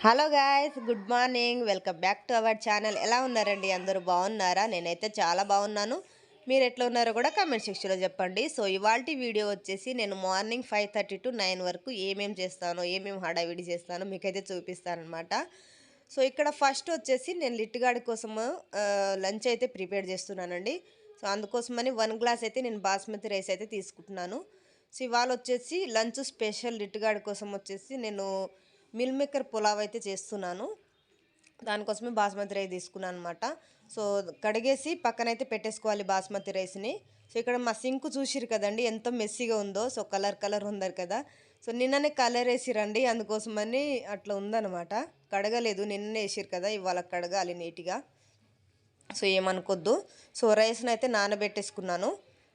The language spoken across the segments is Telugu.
Hello guys, good morning. Welcome back to our channel. ఎలా ఉన్నారండి? అందరూ బాగున్నారా? నేనైతే చాలా బాగున్నాను. మీరు ఎట్లా ఉన్నారో కూడా కామెంట్ సెక్షన్లో చెప్పండి. సో ఇవాల్టి వీడియో వచ్చేసి నేను మార్నింగ్ 5:30 to 9 వరకు ఏమేమి చేస్తానో, ఏమేమి హడావిడి చేస్తానో మీకైతే చూపిస్తానమాట. సో ఇక్కడ ఫస్ట్ వచ్చేసి నేను లిట్గాడి కోసము లంచ్ అయితే ప్రిపేర్ చేస్తున్నానండి. సో అందుకోసమని 1 గ్లాస్ అయితే నేను బాస్మతి రైస్ అయితే తీసుకుంటున్నాను. సో ఇవాళ వచ్చేసి లంచ్ స్పెషల్ లిట్గాడి కోసం వచ్చేసి నేను మిల్ మేకర్ పులావ్ అయితే చేస్తున్నాను. దానికోసమే బాస్మతి రైస్ తీసుకున్నాను అనమాట. సో కడిగేసి పక్కనైతే పెట్టేసుకోవాలి బాస్మతి రైస్ని. సో ఇక్కడ మా సింక్ చూసిరు కదండి ఎంత మెస్సీగా ఉందో. సో కలర్ ఉందరు కదా. సో నిన్ననే కలర్ వేసిరండి, అందుకోసమని అట్లా ఉందన్నమాట. కడగలేదు, నిన్ననే వేసిరు కదా, ఇవాళ కడగాలి నీట్గా. సో ఏమనుకోద్దు. సో రైస్ని అయితే నానబెట్టేసుకున్నాను.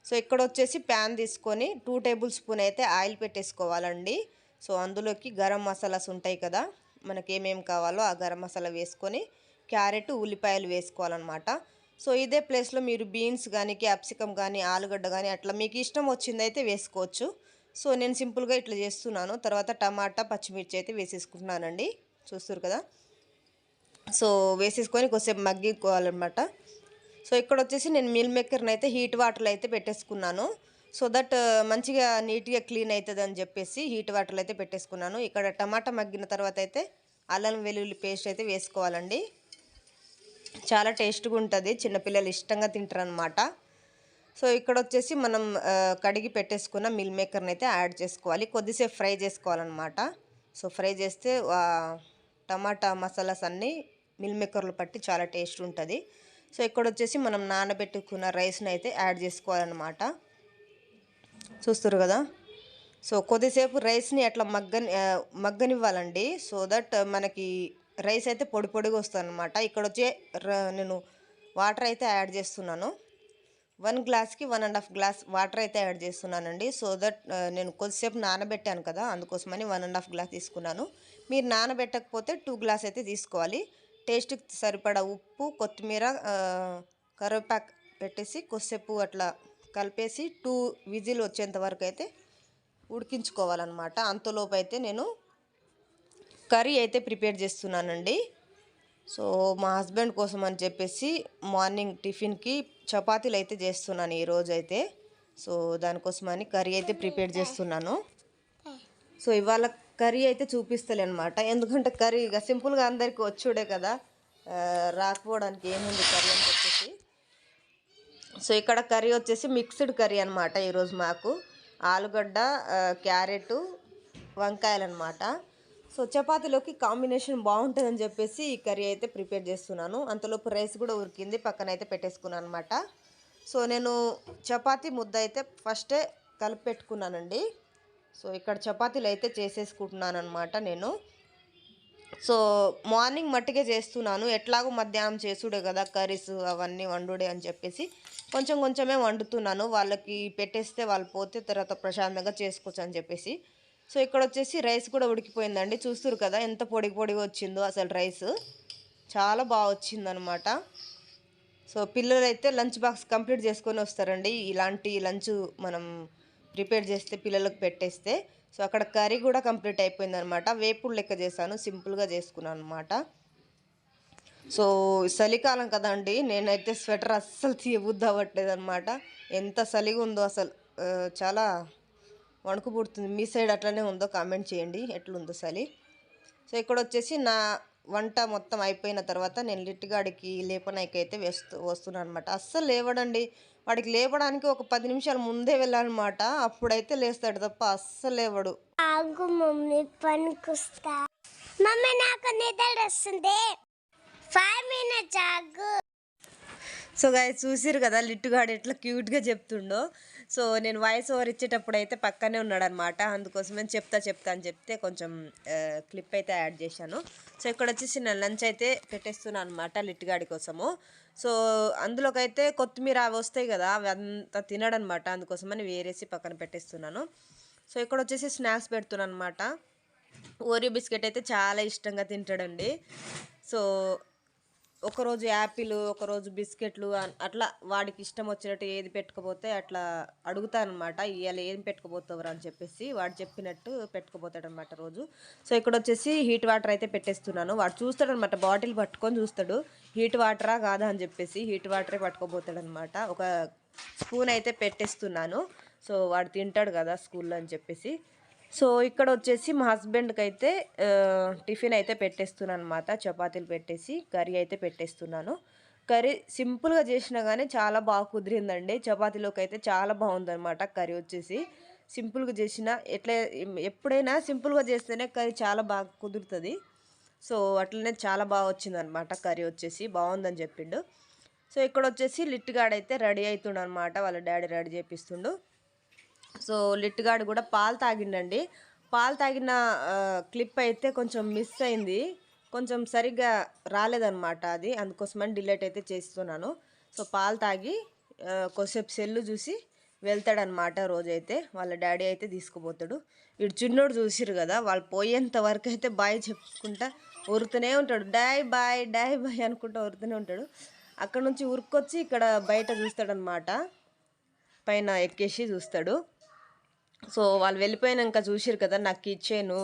సో ఇక్కడ వచ్చేసి ప్యాన్ తీసుకొని 2 టేబుల్ స్పూన్ అయితే ఆయిల్ పెట్టేసుకోవాలండి. సో అందులోకి గరం మసాలాస్ ఉంటాయి కదా, మనకి ఏమేమి కావాలో ఆ గరం మసాలా వేసుకొని క్యారెట్ ఉల్లిపాయలు వేసుకోవాలన్నమాట. సో ఇదే ప్లేస్లో మీరు బీన్స్ కానీ క్యాప్సికమ్ కానీ ఆలుగడ్డ కానీ అట్లా మీకు ఇష్టం వచ్చింది అయితే వేసుకోవచ్చు. సో నేను సింపుల్గా ఇట్లా చేస్తున్నాను. తర్వాత టమాటా పచ్చిమిర్చి అయితే వేసేసుకుంటున్నానండి, చూస్తారు కదా. సో వేసేసుకొని కొద్దిసేపు మగ్గిపోవాలన్నమాట. సో ఇక్కడ వచ్చేసి నేను మిల్ మేకర్ని అయితే హీట్ వాటర్లో అయితే పెట్టేసుకున్నాను. సో దట్ మంచిగా నీట్గా క్లీన్ అవుతుంది అని చెప్పేసి హీట్ వాటర్లో అయితే పెట్టేసుకున్నాను. ఇక్కడ టమాటా మగ్గిన తర్వాత అయితే అల్లం వెల్లుల్లి పేస్ట్ అయితే వేసుకోవాలండి. చాలా టేస్ట్గా ఉంటుంది, చిన్నపిల్లలు ఇష్టంగా తింటారనమాట. సో ఇక్కడ వచ్చేసి మనం కడిగి పెట్టేసుకున్న మిల్ మేకర్ని అయితే యాడ్ చేసుకోవాలి. కొద్దిసేపు ఫ్రై చేసుకోవాలన్నమాట. సో ఫ్రై చేస్తే టమాటా మసాలాస్ అన్నీ మిల్ మేకర్లు పట్టి చాలా టేస్ట్ ఉంటుంది. సో ఇక్కడ వచ్చేసి మనం నానబెట్టుకున్న రైస్ని అయితే యాడ్ చేసుకోవాలన్నమాట. చూస్తారు కదా. సో కొద్దిసేపు రైస్ని అట్లా మగ్గనివ్వాలండి. సో దట్ మనకి రైస్ అయితే పొడిగా వస్తుంది అనమాట. ఇక్కడ వచ్చే నేను వాటర్ అయితే యాడ్ చేస్తున్నాను. 1 గ్లాస్కి 1.5 గ్లాస్ వాటర్ అయితే యాడ్ చేస్తున్నానండి. సో దట్ నేను కొద్దిసేపు నానబెట్టాను కదా, అందుకోసమని 1.5 గ్లాస్ తీసుకున్నాను. మీరు నానబెట్టకపోతే 2 గ్లాస్ అయితే తీసుకోవాలి. టేస్ట్కి సరిపడా ఉప్పు, కొత్తిమీర, కరివేపాకు పెట్టేసి కొద్దిసేపు అట్లా కలిపేసి 2 విజిల్ వచ్చేంత వరకు అయితే ఉడికించుకోవాలన్నమాట. అంతలోపు అయితే నేను కర్రీ అయితే ప్రిపేర్ చేస్తున్నానండి. సో మా హస్బెండ్ కోసం అని చెప్పేసి మార్నింగ్ టిఫిన్కి చపాతీలు అయితే చేస్తున్నాను ఈరోజు అయితే. సో దానికోసమని కర్రీ అయితే ప్రిపేర్ చేస్తున్నాను. సో ఇవాళ కర్రీ అయితే చూపిస్తలే అనమాట, ఎందుకంటే కర్రీ ఇక సింపుల్గా అందరికీ వచ్చుడే కదా, రాకపోవడానికి ఏముంది కర్రీ అని చెప్పేసి. సో ఇక్కడ కర్రీ వచ్చేసి మిక్స్డ్ కర్రీ అనమాట. ఈరోజు మాకు ఆలుగడ్డ, క్యారెట్, వంకాయలు అనమాట. సో చపాతీలోకి కాంబినేషన్ బాగుంటుందని చెప్పేసి ఈ కర్రీ అయితే ప్రిపేర్ చేస్తున్నాను. అంతలోపు రైస్ కూడా ఉరికింది, పక్కన అయితే పెట్టేసుకున్నాను అనమాట. సో నేను చపాతీ ముద్ద అయితే ఫస్టే కలిపి పెట్టుకున్నానండి. సో ఇక్కడ చపాతీలు అయితే చేసేసుకుంటున్నాను అనమాట నేను. సో మార్నింగ్ మట్టిగే చేస్తున్నాను, ఎట్లాగో మధ్యాహ్నం చేసుడే కదా కర్రీస్ అవన్నీ వండుడే అని చెప్పేసి కొంచెమే వండుతున్నాను. వాళ్ళకి పెట్టేస్తే వాళ్ళు పోతే తర్వాత ప్రశాంతంగా చేసుకోవచ్చు అని చెప్పేసి. సో ఇక్కడ వచ్చేసి రైస్ కూడా ఉడికిపోయిందండి, చూస్తురు కదా ఎంత పొడిగా వచ్చిందో. అసలు రైస్ చాలా బాగా వచ్చిందనమాట. సో పిల్లలు అయితే లంచ్ బాక్స్ కంప్లీట్ చేసుకొని వస్తారండి, ఇలాంటి లంచ్ మనం ప్రిపేర్ చేస్తే పిల్లలకు పెట్టేస్తే. సో అక్కడ కర్రీ కూడా కంప్లీట్ అయిపోయిందనమాట. వేపుడు లెక్క చేశాను, సింపుల్గా చేసుకున్నాను అనమాట. సో చలికాలం కదండి, నేనైతే స్వెటర్ అస్సలు తీయబుద్ధి అవ్వట్లేదు అనమాట. ఎంత చలిగా ఉందో అసలు, చాలా వణుకు పుడుతుంది. మీ సైడ్ అట్లనే ఉందో కామెంట్ చేయండి, ఎట్లుందో చలి. సో ఇక్కడ వచ్చేసి నా వంట మొత్తం అయిపోయిన తర్వాత నేను లిట్గాడికి లేపనాకైతే వస్తున్నాను అనమాట. అస్సలు లేవడండి, వాడికి లేపడానికి ఒక 10 నిమిషాలు ముందే వెళ్ళాలన్నమాట, అప్పుడైతే లేస్తాడు తప్ప అస్సలు లేవడు. ఆగు మమ్మీ, పనికొస్తా. మమ్మీ నాకు నిద్ర వస్తుంది, 5 minutes ఆగు. సో గాయ చూసిరు కదా లిట్టుగాడు ఎట్లా క్యూట్గా చెప్తుండో. సో నేను వాయిస్ ఓవర్ ఇచ్చేటప్పుడు అయితే పక్కనే ఉన్నాడనమాట, అందుకోసమే చెప్తా అని చెప్తే కొంచెం క్లిప్ అయితే యాడ్ చేశాను. సో ఇక్కడ వచ్చేసి నేను లంచ్ అయితే పెట్టేస్తున్నాను అనమాట లిట్టుగాడి కోసము. సో అందులోకైతే కొత్తిమీర అవి వస్తాయి కదా, అవి అంతా తినడనమాట, అందుకోసమని వేరేసి పక్కన పెట్టేస్తున్నాను. సో ఇక్కడ వచ్చేసి స్నాక్స్ పెడుతున్నాను అనమాట. ఓరియో బిస్కెట్ అయితే చాలా ఇష్టంగా తింటాడండి. సో ఒకరోజు యాపిల్, ఒకరోజు బిస్కెట్లు అట్లా వాడికి ఇష్టం వచ్చినట్టు ఏది పెట్టుకపోతే అట్లా అడుగుతానమాట. ఇవాళ ఏం పెట్టుకుపోతావురా అని చెప్పేసి వాడు చెప్పినట్టు పెట్టుకుపోతాడనమాట రోజు. సో ఇక్కడ వచ్చేసి హీట్ వాటర్ అయితే పెట్టేస్తున్నాను. వాడు చూస్తాడనమాట, బాటిల్ పట్టుకొని చూస్తాడు హీట్ వాటరా కాదా అని చెప్పేసి. హీట్ వాటరే పట్టుకోపోతాడనమాట. ఒక స్పూన్ అయితే పెట్టేస్తున్నాను. సో వాడు తింటాడు కదా స్కూల్లో అని చెప్పేసి. సో ఇక్కడ వచ్చేసి మా హస్బెండ్కి అయితే టిఫిన్ అయితే పెట్టేస్తున్నాను అనమాట. చపాతీలు పెట్టేసి కర్రీ అయితే పెట్టేస్తున్నాను. కర్రీ సింపుల్గా చేసినా కానీ చాలా బాగా కుదిరిందండి. చపాతీలోకి అయితే చాలా బాగుందన్నమాట కర్రీ వచ్చేసి. సింపుల్గా చేసిన ఎప్పుడైనా సింపుల్గా చేస్తేనే కర్రీ చాలా బాగా కుదురుతుంది. సో అట్లనే చాలా బాగా వచ్చిందనమాట కర్రీ వచ్చేసి. బాగుందని చెప్పిండు. సో ఇక్కడ వచ్చేసి లిట్గాడైతే రెడీ అవుతుండు అనమాట. వాళ్ళ డాడీ రెడీ చేపిస్తుండు. సో లిట్గాడు కూడా పాలు తాగిండండి. పాలు తాగిన క్లిప్ అయితే కొంచెం మిస్ అయింది, కొంచెం సరిగ్గా రాలేదన్నమాట. అది అందుకోసమని డిలీట్ అయితే చేస్తున్నాను. సో పాలు తాగి కొద్దిసేపు సెల్లు చూసి వెళ్తాడనమాట. రోజైతే వాళ్ళ డాడీ అయితే తీసుకుపోతాడు. వీడు చిన్నోడు చూసిరు కదా, వాళ్ళు పోయేంత వరకు అయితే బాయ్ చెప్పుకుంటా ఉరుతూనే ఉంటాడు. డాయ్ బాయ్ అనుకుంటా ఉరుతూనే ఉంటాడు. అక్కడ నుంచి ఉరుక్కొచ్చి ఇక్కడ బయట చూస్తాడనమాట. పైన ఎక్కేసి చూస్తాడు. సో వాళ్ళు వెళ్ళిపోయినాక చూసిరు కదా, నాకు కిచెను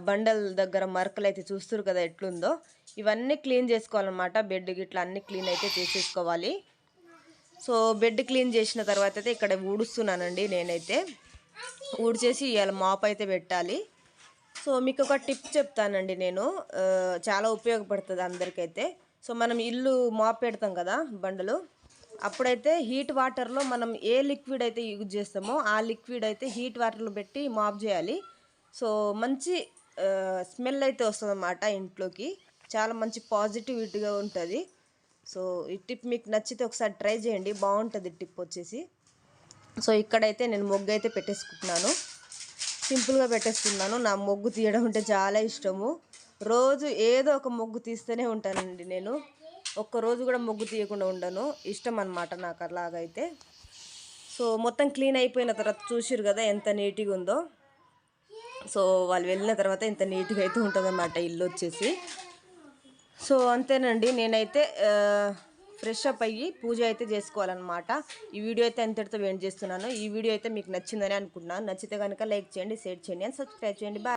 బండల్ దగ్గర మరకలు అయితే చూస్తారు కదా ఎట్లుందో. ఇవన్నీ క్లీన్ చేసుకోవాలన్నమాట. బెడ్ గిట్లా అన్నీ క్లీన్ అయితే చేసేసుకోవాలి. సో బెడ్ క్లీన్ చేసిన తర్వాత అయితే ఇక్కడ ఊడుస్తున్నానండి నేనైతే. ఊడ్చేసి ఇవాళ మాప్ అయితే పెట్టాలి. సో మీకు ఒక టిప్ చెప్తానండి నేను, చాలా ఉపయోగపడుతుంది అందరికైతే. సో మనం ఇల్లు మాప్ పెడతాం కదా బండలు, అప్పుడైతే హీట్ వాటర్లో మనం ఏ లిక్విడ్ అయితే యూజ్ చేస్తామో ఆ లిక్విడ్ అయితే హీట్ వాటర్లో పెట్టి మాప్ చేయాలి. సో మంచి స్మెల్ అయితే వస్తుంది అన్నమాట ఇంట్లోకి. చాలా మంచి పాజిటివిటీగా ఉంటుంది. సో ఈ టిప్ మీకు నచ్చితే ఒకసారి ట్రై చేయండి, బాగుంటుంది టిప్ వచ్చేసి. సో ఇక్కడైతే నేను మొగ్గు అయితే పెట్టేసుకుంటున్నాను. సింపుల్గా పెట్టేస్తున్నాను. నా మొగ్గు తీయడం అంటే చాలా ఇష్టము. రోజు ఏదో ఒక మొగ్గు తీస్తూనే ఉంటానండి నేను. ఒక్కరోజు కూడా మొగ్గు తీయకుండా ఉండను. ఇష్టం అన్నమాట నాకు అలాగైతే. సో మొత్తం క్లీన్ అయిపోయిన తర్వాత చూసిరు కదా ఎంత నీట్గా ఉందో. సో వాళ్ళు వెళ్ళిన తర్వాత ఇంత నీట్గా అయితే ఉంటుందన్నమాట ఇల్లు వచ్చేసి. సో అంతేనండి, నేనైతే ఫ్రెష్ అప్ అయ్యి పూజ అయితే చేసుకోవాలన్నమాట. ఈ వీడియో అయితే అంతటితో ఎండ్ చేస్తున్నాను. ఈ వీడియో అయితే మీకు నచ్చిందని అనుకుంటున్నాను. నచ్చితే కనుక లైక్ చేయండి, షేర్ చేయండి అండ్ సబ్స్క్రైబ్ చేయండి. బాయ్.